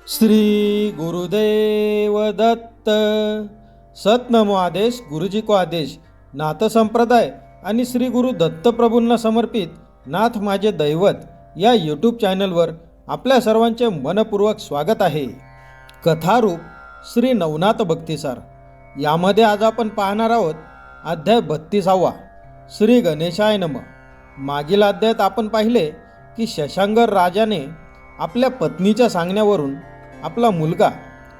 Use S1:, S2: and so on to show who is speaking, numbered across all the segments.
S1: श्री गुरुदेव दत्त. सतनमो आदेश गुरुजी को आदेश. नाथ संप्रदाय आणि श्री गुरु दत्त प्रभूंना समर्पित नाथ माझे दैवत या यूट्यूब चॅनलवर आपल्या सर्वांचे मनपूर्वक स्वागत आहे. कथारूप श्री नवनाथ भक्तिसार यामध्ये आज आपण पाहणार आहोत अध्याय 32. श्री गणेशाय नमः. मागील अध्यायात आपण पाहिले की शशांकर राजाने आपल्या पत्नीच्या सांगण्यावरून आपला मुलगा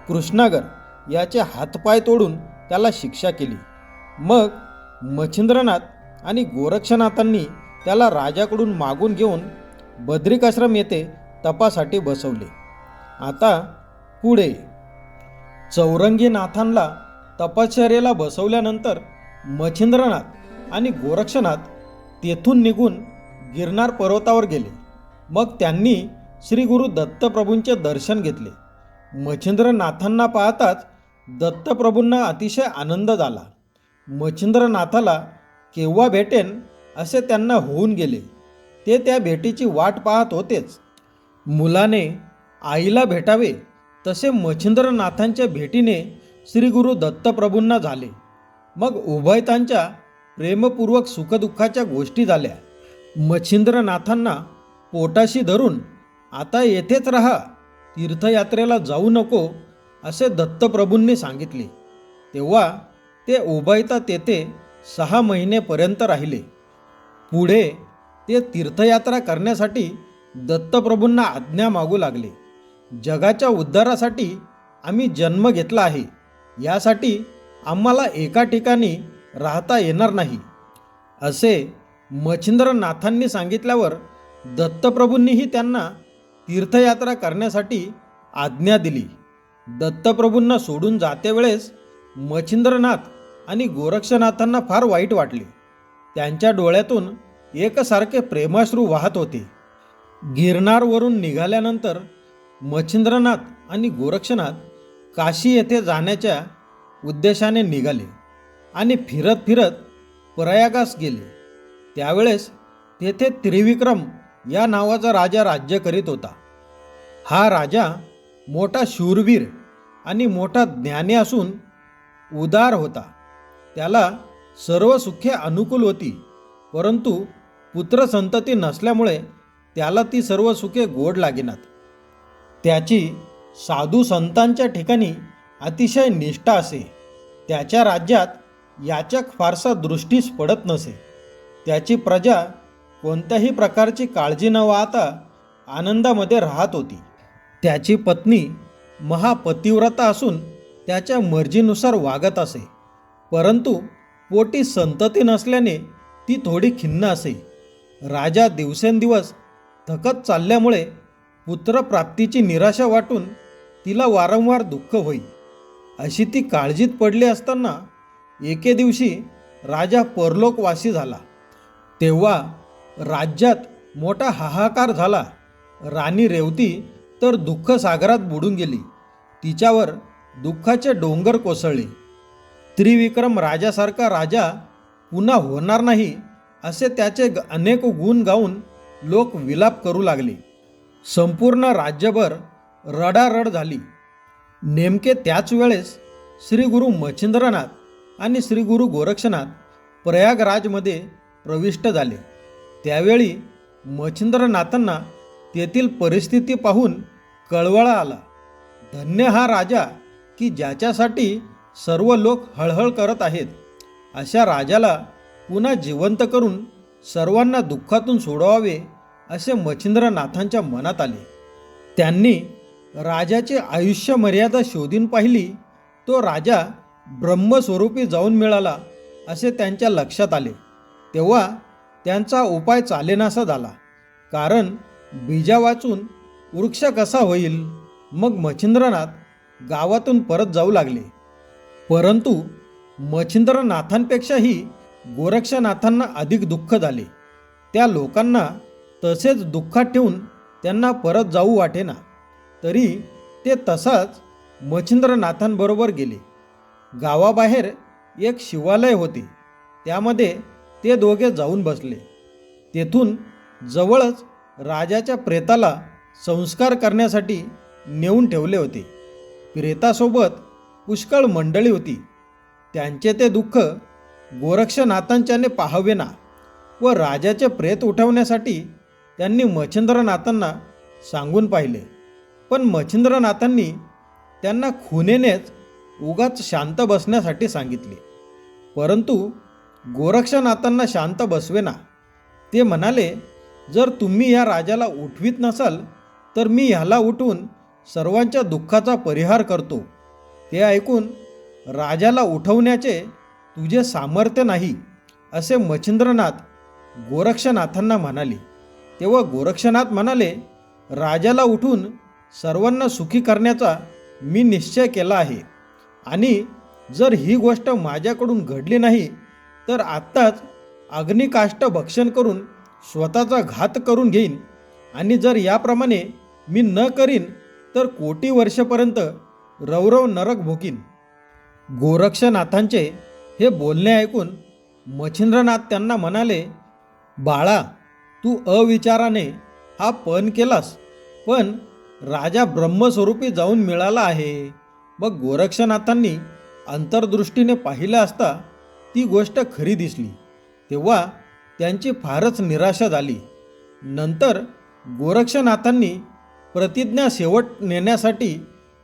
S1: कृष्णागर याचे हातपाय तोडून त्याला शिक्षा केली. मग मच्छिंद्रनाथ आणि गोरक्षनाथांनी त्याला राजाकडून मागून घेऊन बद्रिकाश्रम येथे तपासाठी बसवले. आता पुढे चौरंगी नाथांना तपश्चर्येला बसवल्यानंतर मच्छिंद्रनाथ आणि गोरक्षनाथ तेथून निघून गिरनार पर्वतावर गेले. मग त्यांनी श्री गुरु दत्तप्रभूंचे दर्शन घेतले. मच्छिंद्रनाथांना पाहताच दत्तप्रभूंना अतिशय आनंद झाला. मच्छिंद्रनाथाला केव्हा भेटेन असे त्यांना होऊन गेले. ते त्या भेटीची वाट पाहत होतेच. मुलाने आईला भेटावे तसे मच्छिंद्रनाथांच्या भेटीने श्री गुरु दत्तप्रभूंना झाले. मग उभयतांच्या प्रेमपूर्वक सुखदुःखाच्या गोष्टी झाल्या. मच्छिंद्रनाथांना पोटाशी धरून आता येथेच राहा, तीर्थयात्रेला जाऊ नको असे दत्तप्रभूंनी सांगितले. तेव्हा ते उभयता तेथे 6 महिनेपर्यंत राहिले. पुढे ते तीर्थयात्रा करण्यासाठी दत्तप्रभूंना आज्ञा मागू लागले. जगाच्या उद्धारासाठी आम्ही जन्म घेतला आहे, यासाठी आम्हाला एका ठिकाणी राहता येणार नाही असे मच्छिंद्रनाथांनी सांगितल्यावर दत्तप्रभूंनीही त्यांना तीर्थयात्रा करण्यासाठी आज्ञा दिली. दत्तप्रभूंना सोडून जातेवेळेस मच्छिंद्रनाथ आणि गोरक्षनाथांना फार वाईट वाटले. त्यांच्या डोळ्यातून एकसारखे प्रेमाश्रू वाहत होते. गिरनारवरून निघाल्यानंतर मच्छिंद्रनाथ आणि गोरक्षनाथ काशी येथे जाण्याच्या उद्देशाने निघाले आणि फिरत फिरत प्रयागास गेले. त्यावेळेस तेथे त्रिविक्रम या नावाचा राजा राज्य करीत होता. हा राजा मोठा शूरवीर आणि मोठा ज्ञानी असून उदार होता. त्याला सर्व सुखे अनुकूल होती, परंतु पुत्रसंतती नसल्यामुळे त्याला ती सर्व सुखे गोड लागेनात. त्याची साधू संतांच्या ठिकाणी अतिशय निष्ठा असे. त्याच्या राज्यात याच्या फारसा दृष्टीस पडत नसे. त्याची प्रजा कोणत्याही प्रकारची काळजी न वाहता आनंदामध्ये राहत होती. त्याची पत्नी महापतिव्रता असून त्याच्या मर्जीनुसार वागत असे, परंतु पोटी संतती नसल्याने ती थोडी खिन्न असे. राजा दिवसेंदिवस थकत चालल्यामुळे पुत्रप्राप्तीची निराशा वाटून तिला वारंवार दुःख होई. अशी ती काळजीत पडली असताना एके दिवशी राजा परलोकवासी झाला. तेव्हा राज्यात मोठा हाहाकार झाला. राणी रेवती तर दुःख सागरात बुडून गेली. तिच्यावर दुःखाचे डोंगर कोसळले. त्रिविक्रम राजासारखा राजा पुन्हा होणार नाही असे त्याचे अनेक गुण गाऊन लोक विलाप करू लागले. संपूर्ण राज्यभर रडारड झाली. नेमके त्याच वेळेस श्री गुरु मच्छिंद्रनाथ आणि श्री गुरु गोरक्षनाथ प्रयागराजमध्ये प्रविष्ट झाले. त्यावेळी मच्छिंद्रनाथांना तेथील परिस्थिती पाहून कळवळा आला. धन्य हा राजा की ज्याच्यासाठी सर्व लोक हळहळ करत आहेत. अशा राजाला पुन्हा जिवंत करून सर्वांना दुःखातून सोडवावे असे मच्छिंद्रनाथांच्या मनात आले. त्यांनी राजाची आयुष्य मर्यादा शोधून पाहिली. तो राजा ब्रह्मस्वरूपी जाऊन मिळाला असे त्यांच्या लक्षात आले. तेव्हा त्यांचा उपाय चालेनासा झाला, कारण बीजा वाचून वृक्ष कसा होईल. मग मच्छिंद्रनाथ गावातून परत जाऊ लागले. परंतु मच्छिंद्रनाथांपेक्षाही गोरक्षनाथांना अधिक दुःख झाले. त्या लोकांना तसेच दुःखात ठेवून त्यांना परत जाऊ वाटेना. तरी ते तसाच मच्छिंद्रनाथांबरोबर गेले. गावाबाहेर एक शिवालय होते. त्यामध्ये ते दोघे जाऊन बसले. तेथून जवळच राजाच्या प्रेताला संस्कार करण्यासाठी नेऊन ठेवले होते. प्रेतासोबत पुष्कळ मंडळी होती. त्यांचे ते दुःख गोरक्षनाथांच्याने पाहावेना व राजाचे प्रेत उठवण्यासाठी त्यांनी मच्छिंद्रनाथांना सांगून पाहिले. पण मच्छिंद्रनाथांनी त्यांना खुनेनेच उगाच शांत बसण्यासाठी सांगितले. परंतु गोरक्षनाथांना शांत बसवेना. ते म्हणाले, जर तुम्ही या राजाला उठवीत नसाल तर मी ह्याला उठवून सर्वांच्या दुःखाचा परिहार करतो. ते ऐकून राजाला उठवण्याचे तुझे सामर्थ्य नाही असे मच्छिंद्रनाथ गोरक्षनाथांना म्हणाले. तेव्हा गोरक्षनाथ म्हणाले, राजाला उठून सर्वांना सुखी करण्याचा मी निश्चय केला आहे आणि जर ही गोष्ट माझ्याकडून घडली नाही तर आत्ताच अग्निकाष्ठ भक्षण करून स्वतःचा घात करून घेईन आणि जर याप्रमाणे मी न करीन तर कोटी वर्षेपर्यंत रवरव नरक भोगीन. गोरक्षनाथांचे हे बोलणे ऐकून मच्छिंद्रनाथ त्यांना म्हणाले, बाळा, तू अविचाराने हा पण केलास, पण राजा ब्रह्मस्वरूपी जाऊन मिळाला आहे. मग गोरक्षनाथांनी अंतर्दृष्टीने पाहिलं असता ती गोष्ट खरी दिसली. तेव्हा त्यांची फारच निराशा झाली. नंतर गोरक्षनाथांनी प्रतिज्ञा शेवट नेण्यासाठी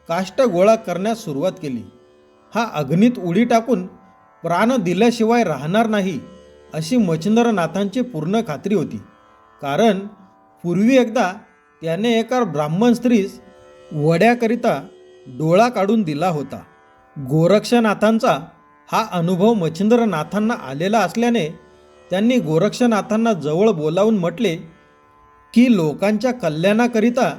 S1: काष्ट गोळा करण्यास सुरुवात केली. हा अग्नीत उडी टाकून प्राण दिल्याशिवाय राहणार नाही अशी मच्छिंद्रनाथांची पूर्ण खात्री होती. कारण पूर्वी एकदा त्याने एका ब्राह्मण स्त्रीस वड्याकरिता डोळा काढून दिला होता. गोरक्षनाथांचा हा अनुभव मच्छिंद्रनाथांना आलेला असल्याने त्यांनी गोरक्षनाथांना जवळ बोलावून म्हटले की लोकांच्या कल्याणाकरिता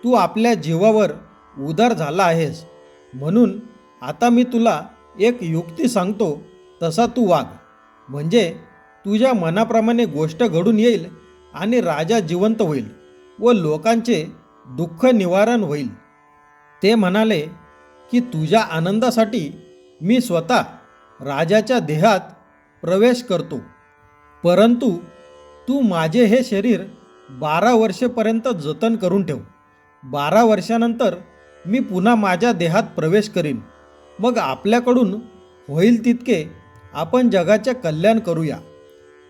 S1: तू आपल्या जीवावर उदार झाला आहेस, म्हणून आता मी तुला एक युक्ती सांगतो, तसा तू वाग. म्हणजे तुझ्या मनाप्रमाणे गोष्ट घडून येईल आणि राजा जिवंत होईल व लोकांचे दुःख निवारण होईल. ते म्हणाले की तुझ्या आनंदासाठी मी स्वतः राजाच्या देहात प्रवेश करतो, परंतु तू माझे हे शरीर 12 वर्षेपर्यंत जतन करून ठेव. 12 वर्षानंतर मी पुन्हा माझ्या देहात प्रवेश करीन. मग आपल्याकडून होईल तितके आपण जगाचे कल्याण करूया.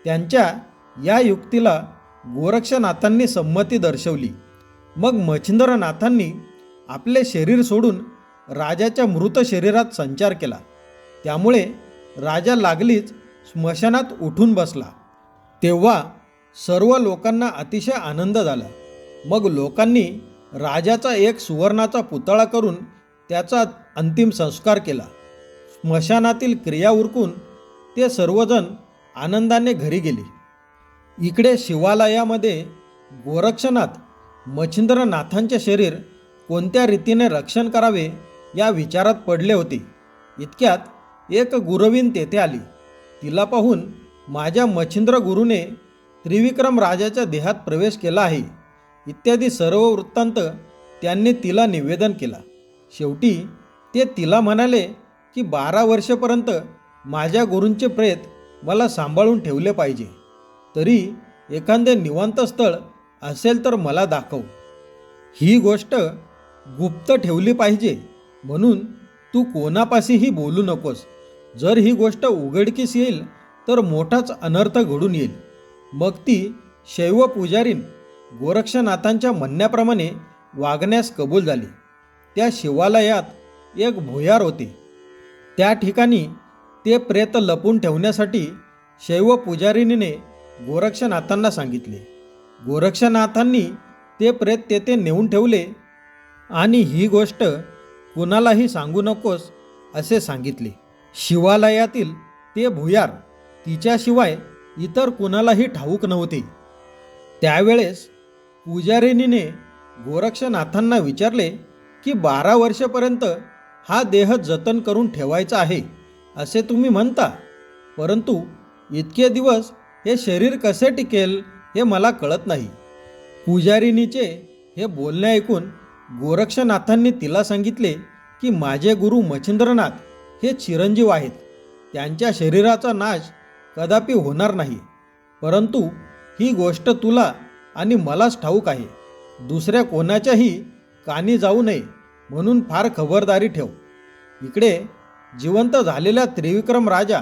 S1: त्यांच्या या युक्तीला गोरक्षनाथांनी संमती दर्शवली. मग मच्छिंद्रनाथांनी आपले शरीर सोडून राजाच्या मृत शरीरात संचार केला. त्यामुळे राजा लागलीच स्मशानात उठून बसला. तेव्हा सर्व लोकांना अतिशय आनंद झाला. मग लोकांनी राजाचा एक सुवर्णाचा पुतळा करून त्याचा अंतिम संस्कार केला. स्मशानातील क्रिया उरकून ते सर्वजण आनंदाने घरी गेले. इकडे शिवालयामध्ये गोरक्षनाथ मच्छिंद्रनाथांचे शरीर कोणत्या रीतीने रक्षण करावे या विचारात पडले होते. इतक्यात एक गुरवीण तेथे आली. तिला पाहून माझ्या मच्छिंद्र गुरुने त्रिविक्रम राजाच्या देहात प्रवेश केला आहे इत्यादी सर्व वृत्तांत त्यांनी तिला निवेदन केला. शेवटी ते तिला म्हणाले की 12 वर्षेपर्यंत माझ्या गुरूंचे प्रेत मला सांभाळून ठेवले पाहिजे. तरी एखादे निवांत स्थळ असेल तर मला दाखव. ही गोष्ट गुप्त ठेवली पाहिजे, म्हणून तू कोणापाशीही बोलू नकोस. जर ही गोष्ट उघडकीस येईल तर मोठाच अनर्थ घडून येईल. मग ती शैव पुजारीन गोरक्षनाथांच्या म्हणण्याप्रमाणे वागण्यास कबूल झाली. त्या शिवालयात एक भुयार होते. त्या ठिकाणी ते प्रेत लपून ठेवण्यासाठी शैव पुजारिनीने गोरक्षनाथांना सांगितले. गोरक्षनाथांनी ते प्रेत तेथे नेऊन ठेवले आणि ही गोष्ट कुणालाही सांगू नकोस असे सांगितले. शिवालयातील ते भुयार तिच्याशिवाय इतर कुणालाही ठाऊक नव्हते. त्यावेळेस पुजारिनीने गोरक्षनाथांना विचारले की 12 वर्षेपर्यंत हा देह जतन करून ठेवायचा आहे असे तुम्ही म्हणता, परंतु इतके दिवस हे शरीर कसे टिकेल हे मला कळत नाही. पुजारिनीचे हे बोलणे ऐकून गोरक्षनाथांनी तिला सांगितले की माझे गुरु मच्छिंद्रनाथ हे चिरंजीव आहेत. त्यांच्या शरीराचा नाश कदापि होणार नाही, परंतु ही गोष्ट तुला आणि मलाच ठाऊक आहे. दुसऱ्या कोणाच्याही कानी जाऊ नये म्हणून फार खबरदारी ठेव. इकडे जिवंत झालेला त्रिविक्रम राजा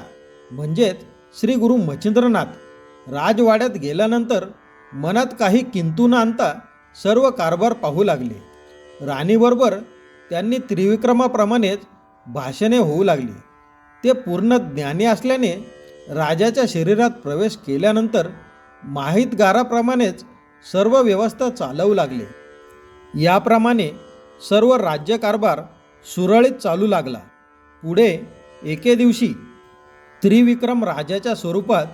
S1: म्हणजेच श्री गुरु मच्छिंद्रनाथ राजवाड्यात गेल्यानंतर मनात काही किंतु न आणता सर्व कारभार पाहू लागले. राणीबरोबर त्यांनी त्रिविक्रमाप्रमाणेच भाषणे होऊ लागली. ते पूर्ण ज्ञानी असल्याने राजाच्या शरीरात प्रवेश केल्यानंतर माहितगाराप्रमाणेच सर्व व्यवस्था चालवू लागले. याप्रमाणे सर्व राज्यकारभार सुरळीत चालू लागला. पुढे एके दिवशी त्रिविक्रम राजाच्या स्वरूपात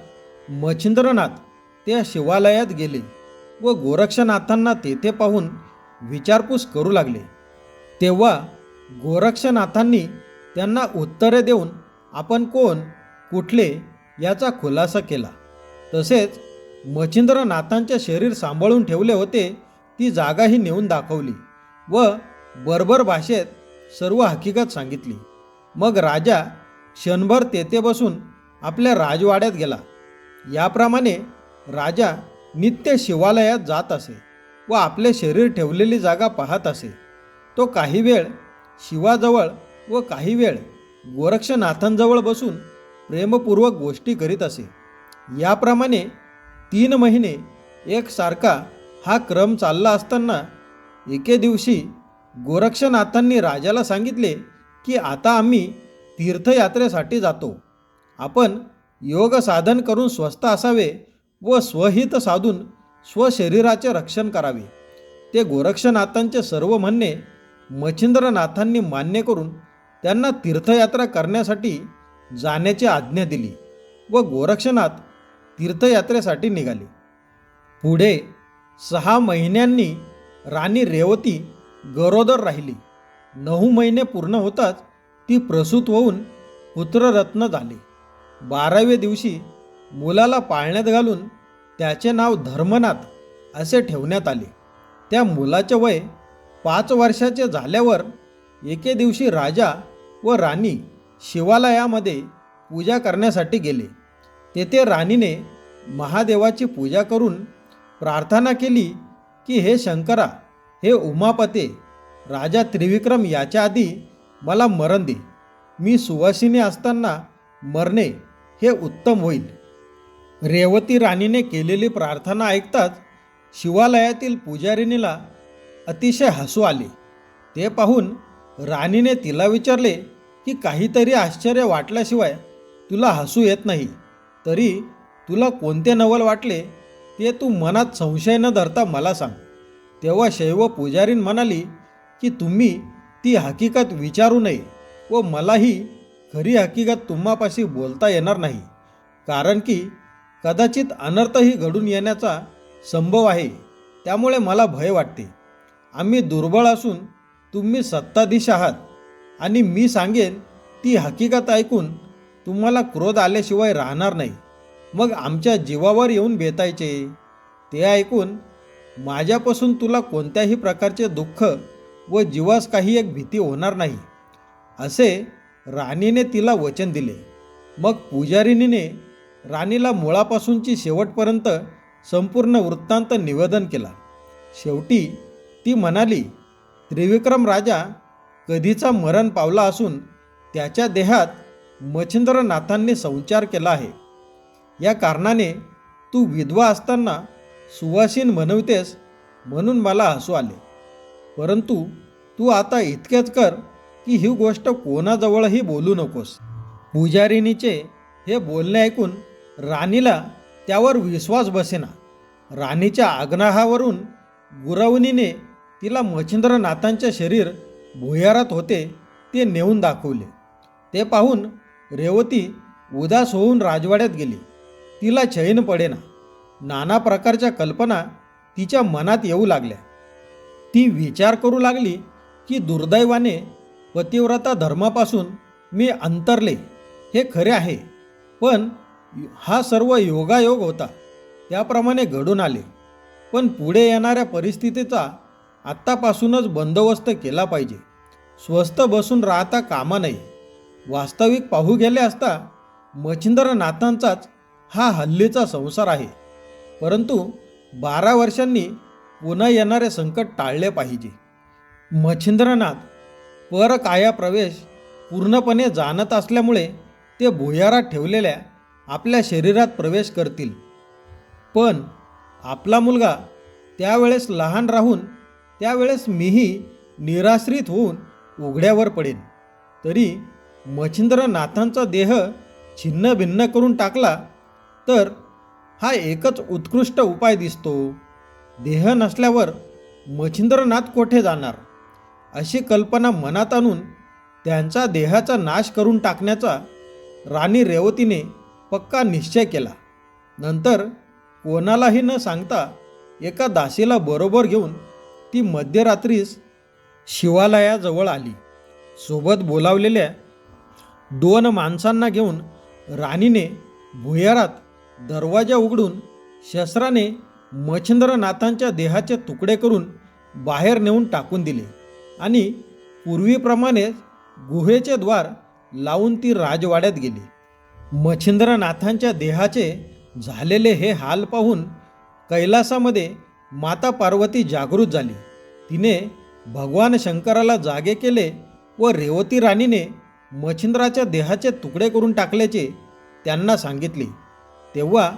S1: मच्छिंद्रनाथ त्या शिवालयात गेले व गोरक्षनाथांना तेथे पाहून विचारपूस करू लागले. तेव्हा गोरक्षनाथांनी त्यांना उत्तरे देऊन आपण कोण, कुठले याचा खुलासा केला. तसेच मच्छिंद्रनाथांचे शरीर सांभाळून ठेवले होते ती जागाही नेऊन दाखवली व बर्बर भाषेत सर्व हकीकत सांगितली. मग राजा क्षणभर तेथे बसून आपल्या राजवाड्यात गेला. याप्रमाणे राजा नित्य शिवालयात जात असे व आपले शरीर ठेवलेली जागा पाहत असे. तो काही वेळ शिवाजवळ व काही वेळ गोरक्षनाथांजवळ बसून प्रेमपूर्वक गोष्टी करीत असे. याप्रमाणे 3 महिने एकसारखा हा क्रम चालला असताना एके दिवशी गोरक्षनाथांनी राजाला सांगितले की आता आम्ही तीर्थयात्रेसाठी जातो. आपण योग साधन करून स्वस्थ असावे व स्वहित साधून स्वशरीराचे रक्षण करावे. ते गोरक्षनाथांचे सर्व म्हणणे मच्छिंद्रनाथांनी मान्य करून त्यांना तीर्थयात्रा करण्यासाठी जाण्याची आज्ञा दिली व गोरक्षनाथ तीर्थयात्रेसाठी निघाले. पुढे 6 महिन्यांनी राणी रेवती गरोदर राहिली. 9 महिने पूर्ण होताच ती प्रसूत होऊन पुत्ररत्न झाले. 12व्या दिवशी मुलाला पाळण्यात घालून त्याचे नाव धर्मनाथ असे ठेवण्यात आले. त्या मुलाचे वय 5 वर्षाचे झाल्यावर एके दिवशी राजा व राणी शिवालयामध्ये पूजा करण्यासाठी गेले. तेथे राणीने महादेवाची पूजा करून प्रार्थना केली की हे शंकरा, हे उमापते, राजा त्रिविक्रम याच्या आधी मला मरण दे. मी सुवासिनी असताना मरणे हे उत्तम होईल. रेवती राणीने केलेली प्रार्थना ऐकताच शिवालयातील पुजारिणीला अतिशय हसू आले. ते पाहून राणीने तिला विचारले की काहीतरी आश्चर्य वाटल्याशिवाय तुला हसू येत नाही, तरी तुला कोणते नवल वाटले ते तू मनात संशय न धरता मला सांग. तेव्हा शैव पुजारीण म्हणाली की तुम्ही ती हकीकत विचारू नये व मलाही खरी हकीकत तुम्हापाशी बोलता येणार नाही, कारण की कदाचित अनर्थही घडून येण्याचा संभव आहे. त्यामुळे मला भय वाटते. आम्ही दुर्बळ असून तुम्ही सत्ताधीश आहात आणि मी सांगेन ती हकीकत ऐकून तुम्हाला क्रोध आल्याशिवाय राहणार नाही. मग आमच्या जीवावर येऊन बेतायचे. ते ऐकून माझ्यापासून तुला कोणत्याही प्रकारचे दुःख व जीवास काही एक भीती होणार नाही असे राणीने तिला वचन दिले. मग पुजारिणीने राणीला मुळापासूनची शेवटपर्यंत संपूर्ण वृत्तांत निवेदन केला. शेवटी ती म्हणाली, त्रिविक्रम राजा कधीचा मरण पावला असून त्याच्या देहात मच्छिंद्रनाथांनी संचार केला आहे. या कारणाने तू विधवा असताना सुवासीन म्हणवतेस म्हणून मला हसू आले. परंतु तू आता इतकेच कर की ही गोष्ट कोणाजवळही बोलू नकोस. पुजारिणीचे हे बोलणे ऐकून राणीला त्यावर विश्वास बसेना. राणीच्या आग्रहावरून गुरवणीने तिला मच्छिंद्रनाथांचे शरीर भुयारात होते ते नेऊन दाखवले. ते पाहून रेवती उदास होऊन राजवाड्यात गेली. तिला चैन पडेना. नाना प्रकारच्या कल्पना तिच्या मनात येऊ लागल्या. ती विचार करू लागली की दुर्दैवाने पतिव्रता धर्मापासून मी अंतरले हे खरे आहे, पण हा सर्व योगायोग होता, त्याप्रमाणे घडून आले. पण पुढे येणाऱ्या परिस्थितीचा आत्तापासूनच बंदोबस्त केला पाहिजे. स्वस्थ बसून राहता कामा नये. वास्तविक पाहू गेले असता मच्छिंद्रनाथांचाच हा हल्लीचा संसार आहे, परंतु 12 वर्षांनी पुन्हा येणारे संकट टाळले पाहिजे. मच्छिंद्रनाथ परकाया प्रवेश पूर्णपणे जाणत असल्यामुळे ते भुयारात ठेवलेल्या आपल्या शरीरात प्रवेश करतील. पण आपला मुलगा त्यावेळेस लहान राहून त्यावेळेस मीही निराश्रित होऊन उघड्यावर पडेन. तरी मच्छिंद्रनाथांचा देह छिन्न भिन्न करून टाकला तर हा एकच उत्कृष्ट उपाय दिसतो. देह नसल्यावर मच्छिंद्रनाथ कोठे जाणार, अशी कल्पना मनात आणून त्यांचा देहाचा नाश करून टाकण्याचा राणी रेवतीने पक्का निश्चय केला. नंतर कोणालाही न सांगता एका दासीला बरोबर घेऊन ती मध्यरात्रीस शिवालयाजवळ आली. सोबत बोलावलेल्या 2 माणसांना घेऊन राणीने भुयारात दरवाजा उघडून शस्त्राने मच्छिंद्रनाथांच्या देहाचे तुकडे करून बाहेर नेऊन टाकून दिले आणि पूर्वीप्रमाणेच गुहेचे द्वार लावून ती राजवाड्यात गेली. मच्छिंद्रनाथांच्या देहाचे झालेले हे हाल पाहून कैलासामध्ये माता पार्वती जागृत झाली. तिने भगवान शंकराला जागे केले व रेवती राणीने मच्छिंद्राच्या देहाचे तुकडे करून टाकल्याचे त्यांना सांगितले. तेव्हा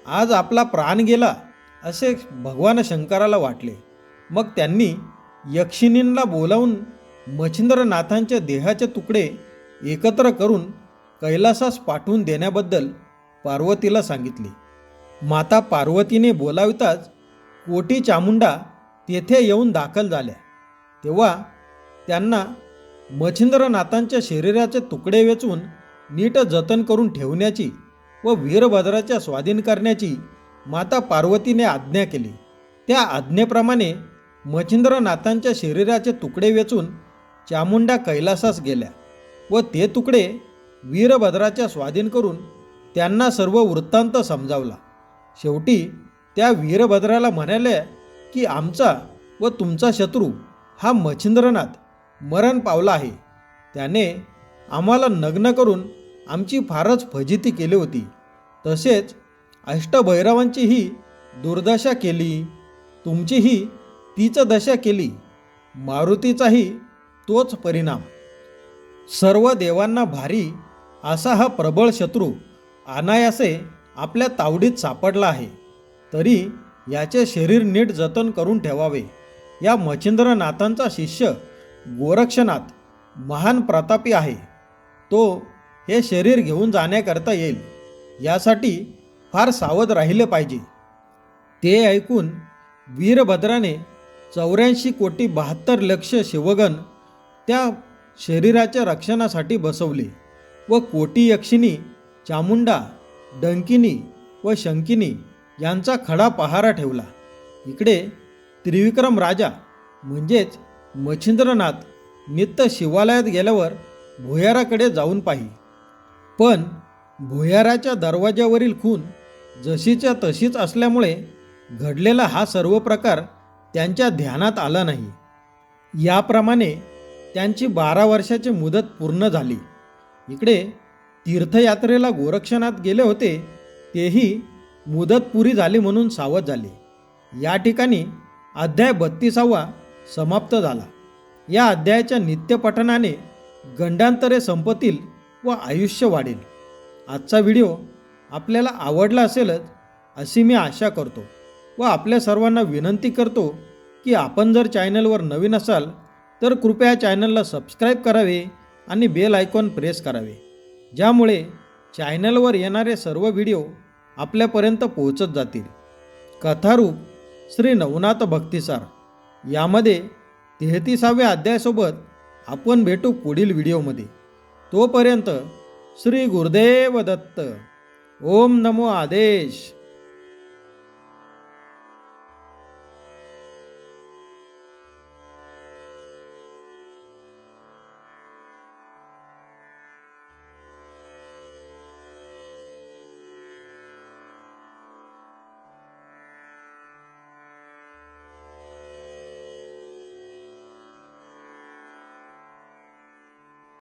S1: आज आपला प्राण गेला असे भगवान शंकराला वाटले. मग त्यांनी यक्षिणींना बोलावून मच्छिंद्रनाथांच्या देहाचे तुकडे एकत्र करून कैलासास पाठवून देण्याबद्दल पार्वतीला सांगितले. माता पार्वतीने बोलाविताच कोटी चामुंडा तेथे येऊन दाखल झाल्या. तेव्हा त्यांना मच्छिंद्रनाथांच्या शरीराचे तुकडे वेचून नीट जतन करून ठेवण्याची व वीरभद्राच्या स्वाधीन करण्याची माता पार्वतीने आज्ञा केली. त्या आज्ञेप्रमाणे मच्छिंद्रनाथांच्या शरीराचे तुकडे वेचून चामुंडा कैलासास गेल्या व ते तुकडे वीरभद्राच्या स्वाधीन करून त्यांना सर्व वृत्तांत समजावला. शेवटी त्या वीरभद्राला म्हणाल्या की आमचा व तुमचा शत्रू हा मच्छिंद्रनाथ मरण पावला आहे. त्याने आम्हाला नग्न करून आमची फारच फजिती केली होती. तसेच अष्टभैरवांचीही दुर्दशा केली, तुमचीही तीच दशा केली. मारुतीचाही तोच परिणाम. सर्व देवांना भारी असा हा प्रबळ शत्रू अनायासे आपल्या तावडीत सापडला आहे. तरी याचे शरीर नीट जतन करून ठेवावे. या मच्छिंद्रनाथांचा शिष्य गोरक्षनाथ महान प्रतापी आहे. तो हे शरीर घेऊन जाण्याकरता येईल, यासाठी फार सावध राहिले पाहिजे. ते ऐकून वीरभद्राने 84,72,00,000 शिवगण त्या शरीराच्या रक्षणासाठी बसवले व कोटी यक्षिणी, चामुंडा, डंकिनी व शंकिनी यांचा खडा पहारा ठेवला. इकडे त्रिविक्रम राजा म्हणजेच मच्छिंद्रनाथ नित्य शिवालयात गेल्यावर भुयाराकडे जाऊन पाही. पण भुयाराच्या दरवाजावरील खून जशीच्या तशीच असल्यामुळे घडलेला हा सर्व प्रकार त्यांच्या ध्यानात आला नाही. याप्रमाणे त्यांची 12 वर्षाची मुदत पूर्ण झाली. इकडे तीर्थयात्रेला गोरक्षनाथ गेले होते, तेही मुदत पुरी झाली म्हणून सावध झाले. या ठिकाणी अध्याय 32 समाप्त झाला. या अध्यायाच्या नित्यपठनाने गंडांतरे संपतील व आयुष्य वाढेल. आजचा व्हिडिओ आपल्याला आवडला असेलच अशी मी आशा करतो व आपल्या सर्वांना विनंती करतो की आपण जर चॅनलवर नवीन असाल तर कृपया चॅनलला सबस्क्राईब करावे आणि बेल आयकॉन प्रेस करावे, ज्यामुळे चॅनलवर येणारे सर्व व्हिडिओ आपल्यापर्यंत पोहोचत जातील. कथारूप श्री नवनाथ भक्तिसार यामध्ये 33व्या अध्यायासोबत आपण भेटू पुढील व्हिडिओमध्ये. तोपर्यंत श्री गुरुदेव दत्त. ओम नमो आदेश.